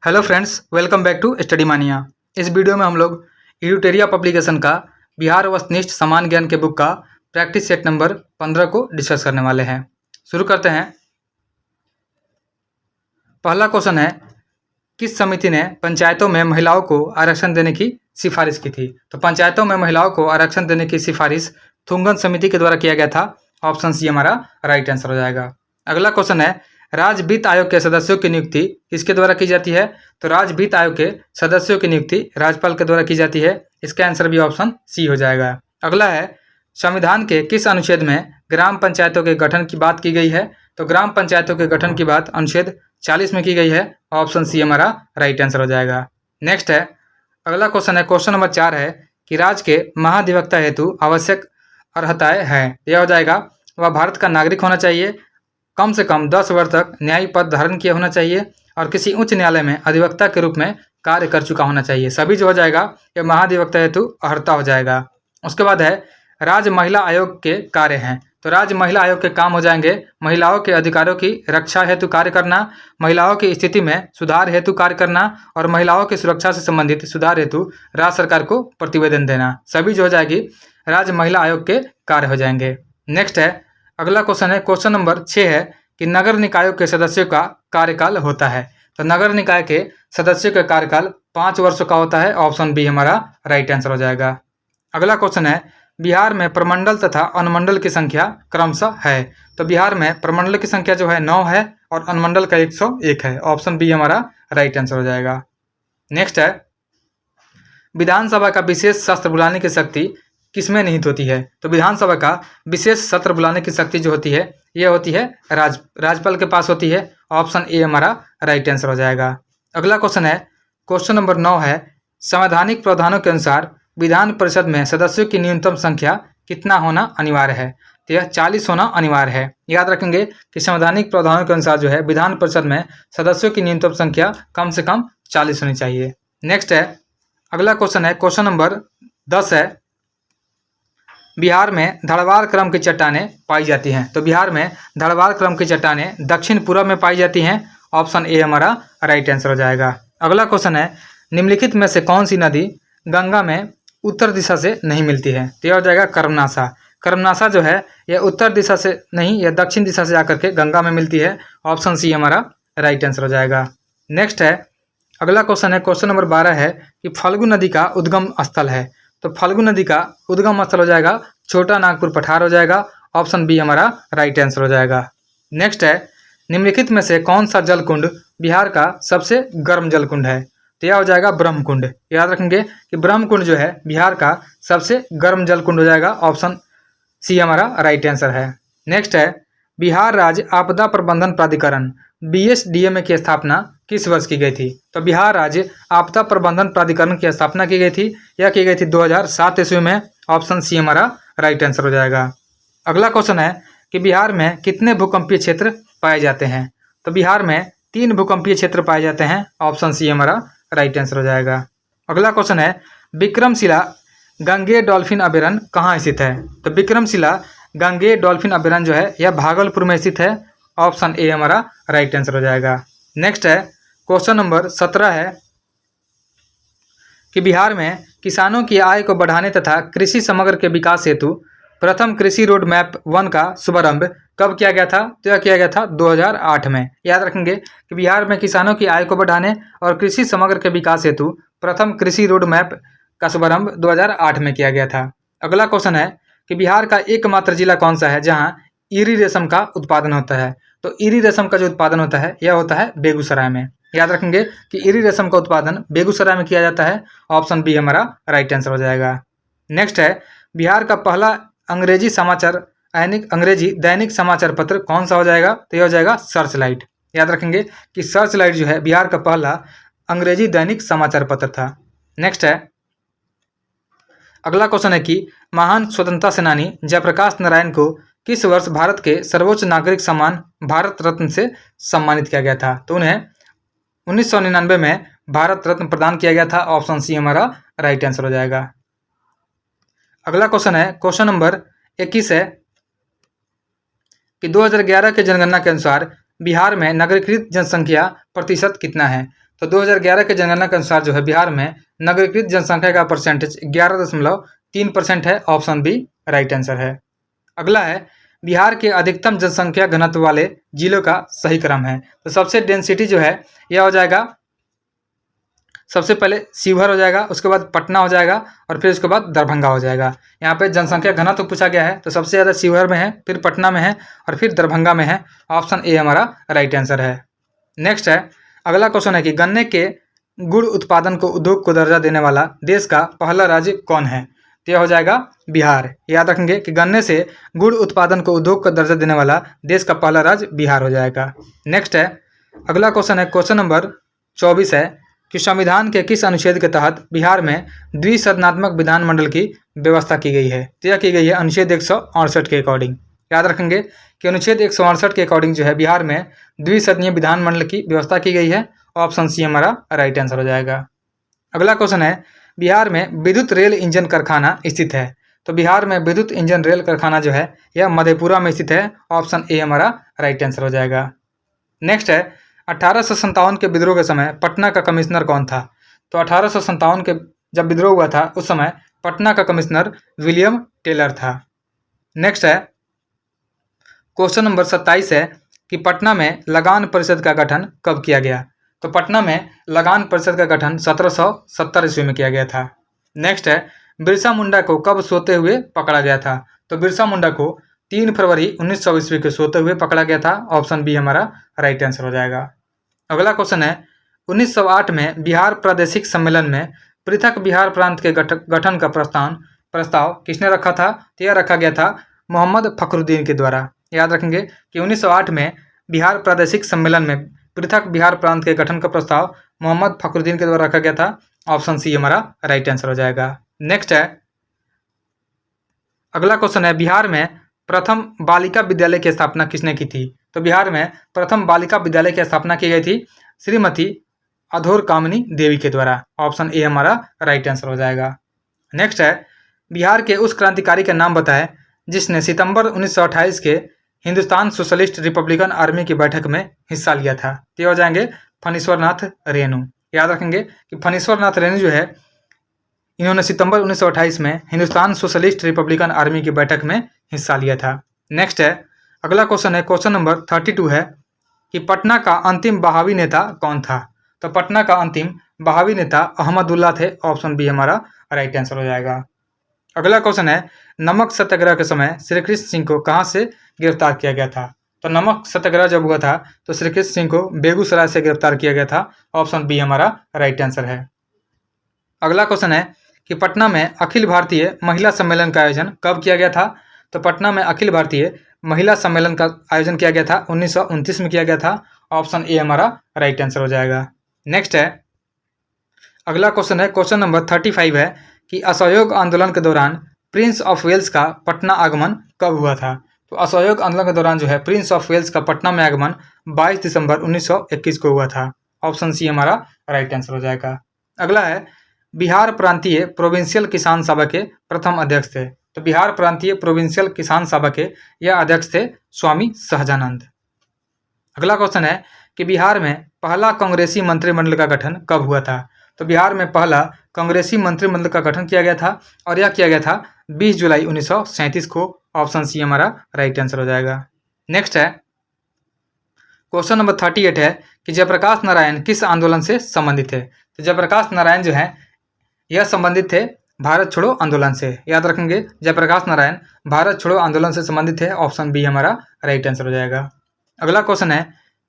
Hello friends, welcome back to Study Mania. इस video में हम लोग एडुटेरिया पब्लिकेशन का बिहार वस्तुनिष्ठ समान ज्ञान के बुक का प्रैक्टिस सेट नंबर 15 को डिस्कस करने वाले हैं। शुरू करते हैं। पहला क्वेश्चन है, किस समिति ने पंचायतों में महिलाओं को आरक्षण देने की सिफारिश की थी? तो पंचायतों में महिलाओं को आरक्षण देने की सिफारिश थुंगन समिति के द्वारा किया गया था। ऑप्शन सी हमारा राइट आंसर हो जाएगा। अगला क्वेश्चन है, राज्य वित्त आयोग के सदस्यों की नियुक्ति किसके द्वारा की जाती है? तो राज्य वित्त आयोग के सदस्यों की नियुक्ति राज्यपाल के द्वारा की जाती है। इसका आंसर भी ऑप्शन सी हो जाएगा। अगला है, संविधान के किस अनुच्छेद में ग्राम पंचायतों के गठन की बात की गई है? तो ग्राम पंचायतों के गठन की बात अनुच्छेद 40 में की गई है। ऑप्शन सी हमारा राइट आंसर हो जाएगा। नेक्स्ट है, अगला क्वेश्चन है, क्वेश्चन नंबर 4 है कि राज्य के महाधिवक्ता हेतु आवश्यक अर्हताएं हैं। यह हो जाएगा, वह भारत का नागरिक होना चाहिए, कम से कम 10 वर्ष तक न्यायिक पद धारण किया होना चाहिए और किसी उच्च न्यायालय में अधिवक्ता के रूप में कार्य कर चुका होना चाहिए। सभी जो हो जाएगा ये महाधिवक्ता हेतु अर्हता हो जाएगा। उसके बाद है, राज्य महिला आयोग के कार्य हैं। तो राज्य महिला आयोग के काम हो जाएंगे, महिलाओं के अधिकारों की रक्षा हेतु कार्य करना, महिलाओं की स्थिति में सुधार हेतु कार्य करना और महिलाओं की सुरक्षा से संबंधित सुधार हेतु राज्य सरकार को प्रतिवेदन देना। सभी जो हो जाएगी राज्य महिला आयोग के कार्य हो जाएंगे। नेक्स्ट है, अगला क्वेश्चन है, क्वेश्चन नंबर 6 है कि नगर निकायों के सदस्यों का कार्यकाल होता है। तो नगर निकाय के सदस्यों का कार्यकाल 5 वर्षों का होता है। ऑप्शन बी हमारा राइट आंसर हो जाएगा। अगला क्वेश्चन है, बिहार में प्रमंडल तथा अनुमंडल की संख्या क्रमशः है। तो बिहार में प्रमंडल की संख्या जो है 9 है और अनुमंडल का 101 है। ऑप्शन बी हमारा राइट आंसर हो जाएगा। नेक्स्ट है, विधानसभा का विशेष सत्र बुलाने की शक्ति किसमें निहित होती है? तो विधानसभा का विशेष सत्र बुलाने की शक्ति जो होती है यह होती है राज्यपाल के पास होती है। ऑप्शन ए हमारा राइट आंसर हो जाएगा। अगला क्वेश्चन है, क्वेश्चन नंबर 9 है, संवैधानिक प्रावधानों के अनुसार विधान परिषद में सदस्यों की न्यूनतम संख्या कितना होना अनिवार्य है? तो यह 40 होना अनिवार्य है। याद रखेंगे कि संवैधानिक प्रावधानों के अनुसार जो है विधान परिषद में सदस्यों की न्यूनतम संख्या कम से कम 40 होनी चाहिए। नेक्स्ट है, अगला क्वेश्चन है, क्वेश्चन नंबर 10 है, बिहार में धड़वार क्रम की चट्टानें पाई जाती हैं। तो बिहार में धड़वार क्रम की चट्टानें दक्षिण पूर्व में पाई जाती हैं। ऑप्शन ए हमारा राइट आंसर हो जाएगा। अगला क्वेश्चन है, निम्नलिखित में से कौन सी नदी गंगा में उत्तर दिशा से नहीं मिलती है? तो यह हो जाएगा कर्मनाशा। कर्मनाशा जो है यह उत्तर दिशा से नहीं, यह दक्षिण दिशा से जाकर के गंगा में मिलती है। ऑप्शन सी हमारा राइट आंसर हो जाएगा। नेक्स्ट है, अगला क्वेश्चन है, क्वेश्चन नंबर 12 है कि फल्गु नदी का उद्गम स्थल है। तो फल्गु नदी का उद्गम स्थल हो जाएगा छोटा नागपुर पठार हो जाएगा। ऑप्शन बी हमारा राइट आंसर हो जाएगा। नेक्स्ट है, निम्नलिखित में से कौन सा जलकुंड बिहार का सबसे गर्म जलकुंड है? तो यह हो जाएगा ब्रह्मकुंड। याद रखेंगे कि ब्रह्मकुंड जो है बिहार का सबसे गर्म जलकुंड हो जाएगा। ऑप्शन सी हमारा राइट आंसर है। नेक्स्ट है, बिहार राज्य आपदा प्रबंधन प्राधिकरण BSDA की स्थापना किस वर्ष की गई थी? तो बिहार राज्य आपदा प्रबंधन प्राधिकरण की स्थापना की गई थी। यह की गई थी 2007 ईस्वी में। ऑप्शन सी हमारा राइट आंसर हो जाएगा। अगला क्वेश्चन है कि बिहार में कितने भूकंपीय क्षेत्र पाए जाते हैं? तो बिहार में 3 भूकंपीय क्षेत्र पाए जाते हैं। ऑप्शन सी हमारा राइट आंसर हो जाएगा। अगला क्वेश्चन है, विक्रमशिला गंगेय डॉल्फिन अभयारण्य कहाँ स्थित है? तो विक्रमशिला गंगेय डॉल्फिन अभयारण्य जो है यह भागलपुर में स्थित है। ऑप्शन ए हमारा राइट आंसर हो जाएगा। नेक्स्ट है, क्वेश्चन नंबर 17 है कि बिहार में किसानों की आय को बढ़ाने तथा कृषि समग्र के विकास हेतु प्रथम कृषि रोड मैप 1 का शुभारंभ कब किया गया था? तो यह किया गया था 2008 में। याद रखेंगे कि बिहार में किसानों की आय को बढ़ाने और कृषि समग्र के विकास हेतु प्रथम कृषि रोड मैप का शुभारंभ 2008 में किया गया था। अगला क्वेश्चन है कि बिहार का एकमात्र जिला कौन सा है जहाँ ईरी रेशम का उत्पादन होता है? तो ईरी रेशम का जो उत्पादन होता है यह होता है बेगूसराय में। याद रखेंगे कि ईरी रेशम का उत्पादन बेगूसराय में किया जाता है। ऑप्शन बी हमारा राइट आंसर हो जाएगा। नेक्स्ट है, बिहार का पहला अंग्रेजी दैनिक समाचार पत्र कौन सा हो जाएगा? तो यह हो जाएगा सर्च लाइट। याद रखेंगे कि सर्च लाइट जो है बिहार का पहला अंग्रेजी दैनिक समाचार पत्र था। नेक्स्ट है, अगला क्वेश्चन है कि महान स्वतंत्रता सेनानी जयप्रकाश नारायण को किस वर्ष भारत के सर्वोच्च नागरिक सम्मान भारत रत्न से सम्मानित किया गया था? तो उन्हें 1999 में भारत रत्न प्रदान किया गया था। ऑप्शन सी हमारा राइट आंसर हो जाएगा। अगला क्वेश्चन है, क्वेश्चन नंबर 21 है कि 2011 के जनगणना के अनुसार बिहार में नगरीकृत जनसंख्या प्रतिशत कितना है? तो 2011 के जनगणना के अनुसार जो है बिहार में नगरीकृत जनसंख्या का परसेंटेज 11.3% है। ऑप्शन बी राइट आंसर है। अगला है बिहार के अधिकतम जनसंख्या घनत्व वाले जिलों का सही क्रम है। तो सबसे डेंसिटी जो है यह हो जाएगा, सबसे पहले शिवहर हो जाएगा, उसके बाद पटना हो जाएगा और फिर उसके बाद दरभंगा हो जाएगा। यहाँ पे जनसंख्या घनत्व पूछा गया है, तो सबसे ज़्यादा शिवहर में है, फिर पटना में है और फिर दरभंगा में है। ऑप्शन ए हमारा राइट आंसर है। नेक्स्ट है, अगला क्वेश्चन है कि गन्ने के गुड़ उत्पादन को उद्योग को दर्जा देने वाला देश का पहला राज्य कौन है? तो यह हो जाएगा बिहार। याद रखेंगे कि गन्ने से गुड़ उत्पादन को उद्योग का दर्जा देने वाला देश का पहला राज्य बिहार हो जाएगा। नेक्स्ट है, अगला क्वेश्चन है, क्वेश्चन नंबर 24 है कि संविधान के किस अनुच्छेद के तहत बिहार में द्विसदनात्मक विधानमंडल की व्यवस्था की गई है? तो यह की गई है अनुच्छेद 168 के अकॉर्डिंग। याद रखेंगे कि अनुच्छेद 168 के अकॉर्डिंग जो है बिहार में द्विसदनीय विधानमंडल की व्यवस्था की गई है। ऑप्शन सी हमारा राइट आंसर हो जाएगा। अगला क्वेश्चन है, बिहार में विद्युत रेल इंजन कारखाना स्थित है। तो बिहार में विद्युत इंजन रेल कारखाना जो है यह मधेपुरा में स्थित है। ऑप्शन ए हमारा राइट आंसर हो जाएगा। नेक्स्ट है, 1857 के विद्रोह के समय पटना का कमिश्नर कौन था? तो 1857 के जब विद्रोह हुआ था उस समय पटना का कमिश्नर विलियम टेलर था। नेक्स्ट है, क्वेश्चन नंबर 27 है कि पटना में लगान परिषद का गठन कब किया गया? तो पटना में लगान परिषद का गठन 1770 ईस्वी में किया गया था। नेक्स्ट है, बिरसा मुंडा को कब सोते हुए पकड़ा गया था? तो बिरसा मुंडा को 3 फरवरी 1900 ईस्वी को सोते हुए पकड़ा गया था। ऑप्शन बी हमारा राइट आंसर हो जाएगा। अगला क्वेश्चन है, 1908 में बिहार प्रादेशिक सम्मेलन में पृथक बिहार प्रांत के गठन का प्रस्ताव किसने रखा था? तो यह रखा गया था मोहम्मद फखरुद्दीन के द्वारा। याद रखेंगे कि 1908 में बिहार प्रादेशिक सम्मेलन में पृथक बिहार प्रांत के गठन का प्रस्ताव मोहम्मद फखरुद्दीन के द्वारा रखा गया था। ऑप्शन सी हमारा राइट आंसर हो जाएगा। नेक्स्ट है, अगला क्वेश्चन है, बिहार में प्रथम बालिका विद्यालय की स्थापना किसने की थी? तो बिहार में प्रथम बालिका विद्यालय की स्थापना की गई थी श्रीमती अधोर कामिनी देवी के द्वारा। ऑप्शन ए हमारा राइट आंसर हो जाएगा। नेक्स्ट है, बिहार के उस क्रांतिकारी का नाम बताएं जिसने सितंबर 1928 के हिंदुस्तान सोशलिस्ट रिपब्लिकन आर्मी की बैठक में हिस्सा लिया था। तो ये हो जाएंगे फणीश्वर नाथ रेणु। याद रखेंगे कि फणीश्वर नाथ रेणु जो है इन्होंने सितंबर 1928 में हिंदुस्तान सोशलिस्ट रिपब्लिकन आर्मी की बैठक में हिस्सा लिया था। नेक्स्ट है, अगला क्वेश्चन है, क्वेश्चन नंबर 32 है कि पटना का अंतिम बहावी नेता कौन था? तो पटना का अंतिम बहावी नेता अहमदुल्ला थे। ऑप्शन बी हमारा राइट आंसर हो जाएगा। अगला क्वेश्चन है, नमक सत्याग्रह के समय श्री कृष्ण सिंह को कहाँ से गिरफ्तार किया गया था? तो नमक सत्याग्रह जब हुआ था तो श्री कृष्ण सिंह को बेगूसराय से गिरफ्तार किया गया था। ऑप्शन बी हमारा राइट आंसर है। अगला क्वेश्चन है कि पटना में अखिल भारतीय महिला सम्मेलन का आयोजन कब किया गया था? तो पटना में अखिल भारतीय महिला सम्मेलन का आयोजन किया गया था 1929 में किया गया था। ऑप्शन ए हमारा राइट आंसर हो जाएगा। नेक्स्ट है, अगला क्वेश्चन है, क्वेश्चन नंबर 35 है कि असहयोग आंदोलन के दौरान प्रिंस ऑफ वेल्स का पटना आगमन कब हुआ था? तो असहयोग आंदोलन के दौरान जो है प्रिंस ऑफ वेल्स का पटना में आगमन 22 दिसंबर 1921 को हुआ था। ऑप्शन सी हमारा राइट आंसर हो जाएगा। अगला है, बिहार प्रांतीय प्रोविंशियल किसान सभा के प्रथम अध्यक्ष थे। तो बिहार प्रांतीय प्रोविंशियल किसान सभा के यह अध्यक्ष थे स्वामी सहजानंद। अगला क्वेश्चन है कि बिहार में पहला कांग्रेसी मंत्रिमंडल का गठन कब हुआ था? तो बिहार में पहला कांग्रेसी मंत्रिमंडल का गठन किया गया था और यह किया गया था 20 जुलाई 1937 को। ऑप्शन सी हमारा राइट आंसर हो जाएगा। नेक्स्ट है, क्वेश्चन नंबर 38 है कि जयप्रकाश नारायण किस आंदोलन से संबंधित थे? तो जयप्रकाश नारायण जो है यह संबंधित थे भारत छोड़ो आंदोलन से। याद रखेंगे जयप्रकाश नारायण भारत छोड़ो आंदोलन से संबंधित है। ऑप्शन बी हमारा राइट आंसर हो जाएगा। अगला क्वेश्चन है,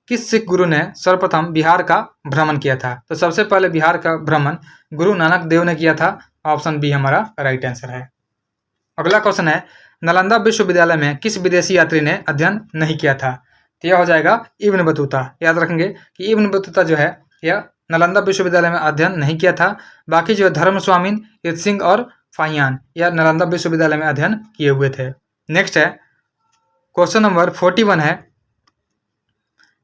किस सिख गुरु ने सर्वप्रथम बिहार का भ्रमण किया था? तो सबसे पहले बिहार का भ्रमण गुरु नानक देव ने किया था। ऑप्शन बी हमारा राइट आंसर है। अगला क्वेश्चन है, नालंदा विश्वविद्यालय में किस विदेशी यात्री ने अध्ययन नहीं किया था? तो यह हो जाएगा इब्न बतूता। याद रखेंगे कि इब्न बतूता जो है यह नालंदा विश्वविद्यालय में अध्ययन नहीं किया था। बाकी जो धर्म स्वामीन, ईर्त सिंह और फाहियान यह नालंदा विश्वविद्यालय में अध्ययन किए हुए थे। नेक्स्ट है, क्वेश्चन नंबर 41 है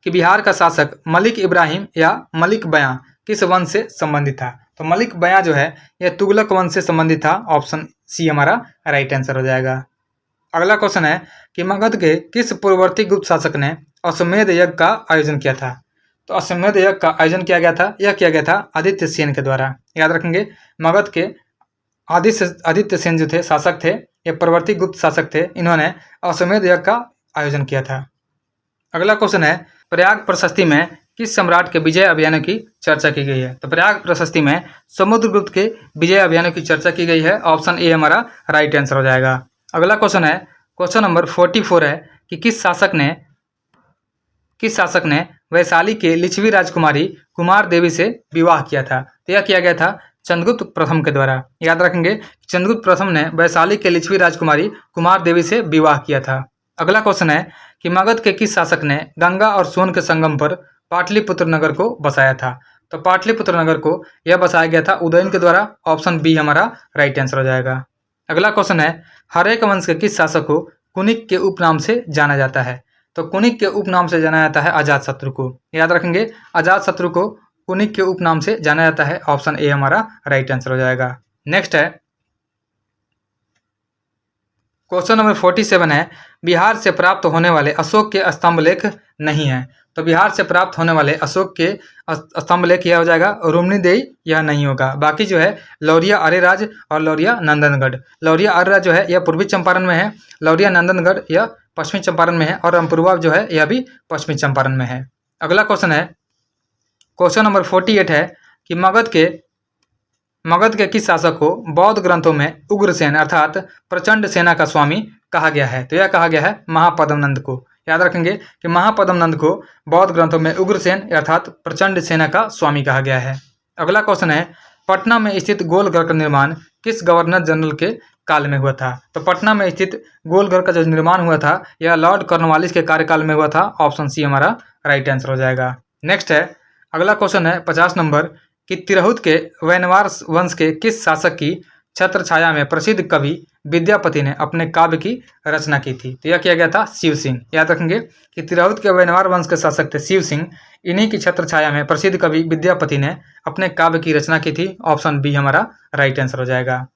कि बिहार का शासक मलिक इब्राहिम या मलिक बयां किस वंश से संबंधित था? तो मलिक बयां जो है यह तुगलक वंश से संबंधित था। ऑप्शन सी हमारा राइट आंसर हो जाएगा। अगला क्वेश्चन है कि मगध के किस पूर्ववर्ती गुप्त शासक ने अश्वमेध यज्ञ का आयोजन किया था? तो अश्वमेध यज्ञ का आयोजन किया गया था, यह किया गया था आदित्य सेन के द्वारा। याद रखेंगे, मगध के आदित्य सेन जो थे शासक थे, ये परवर्ती गुप्त शासक थे, इन्होंने अश्वमेध यज्ञ का आयोजन किया था। अगला क्वेश्चन है, प्रयाग प्रशस्ति में किस सम्राट के विजय अभियानों की चर्चा की गई है? तो प्रयाग प्रशस्ति में समुद्रगुप्त के विजय अभियानों की चर्चा की गई है। ऑप्शन ए हमारा राइट आंसर हो जाएगा। अगला क्वेश्चन है, क्वेश्चन नंबर 44 है कि किस शासक ने वैशाली के लिच्छवी राजकुमारी कुमार देवी से विवाह किया था? तो यह किया गया था चंद्रगुप्त प्रथम के द्वारा। याद रखेंगे, चंद्रगुप्त प्रथम ने वैशाली के लिच्छवी राजकुमारी कुमार देवी से विवाह किया था। अगला क्वेश्चन है कि मगध के किस शासक ने गंगा और सोन के संगम पर पाटलिपुत्र नगर को बसाया था? तो पाटलिपुत्र नगर को यह बसाया गया था उदयन के द्वारा। ऑप्शन बी हमारा राइट आंसर हो जाएगा। अगला क्वेश्चन है, हर्यक वंश के किस शासक को कुनिक के उपनाम से जाना जाता है? तो कुनिक के उपनाम से जाना जाता है अजातशत्रु को। याद रखेंगे, अजातशत्रु को कुनिक के उपनाम से जाना जाता है। ऑप्शन ए हमारा राइट आंसर हो जाएगा। नेक्स्ट है क्वेश्चन नंबर 47 है, बिहार से प्राप्त होने वाले अशोक के स्तंभ लेख नहीं है। तो बिहार से प्राप्त होने वाले अशोक के स्तंभ लेख यह हो जाएगा रुक्मिणीदेही, यह नहीं होगा। बाकी जो है लौरिया आर्यराज और लौरिया नंदनगढ़। लौरिया आर्यराज जो है यह पूर्वी चंपारण में है, लौरिया नंदनगढ़ यह पश्चिमी चंपारण में है, और रामपुरवा जो है यह भी पश्चिमी चंपारण में है। अगला क्वेश्चन है, क्वेश्चन नंबर 48 है कि मगध के किस शासक को बौद्ध ग्रंथों में उग्रसेन अर्थात प्रचंड सेना का स्वामी कहा गया है? तो यह कहा गया है महापद्म नंद को। याद रखेंगे कि महापद्म नंद को बौद्ध ग्रंथों में उग्रसेन अर्थात प्रचंड सेना का स्वामी कहा गया है। अगला क्वेश्चन है, पटना में स्थित गोलघर का निर्माण किस गवर्नर जनरल के काल में हुआ था? तो पटना में स्थित गोलघर का जो निर्माण हुआ था यह लॉर्ड कॉर्नवालिस के कार्यकाल में हुआ था। ऑप्शन सी हमारा राइट आंसर हो जाएगा। नेक्स्ट है, अगला क्वेश्चन है 50 नंबर कि तिरहुत के वैनवार वंश के किस शासक की छत्र छाया में प्रसिद्ध कवि विद्यापति ने अपने काव्य की रचना की थी? तो यह किया गया था शिव सिंह। याद रखेंगे कि तिरहुत के वैनवार वंश के शासक थे शिव सिंह, इन्हीं की छत्र छाया में प्रसिद्ध कवि विद्यापति ने अपने काव्य की रचना की थी। ऑप्शन बी हमारा राइट आंसर हो जाएगा।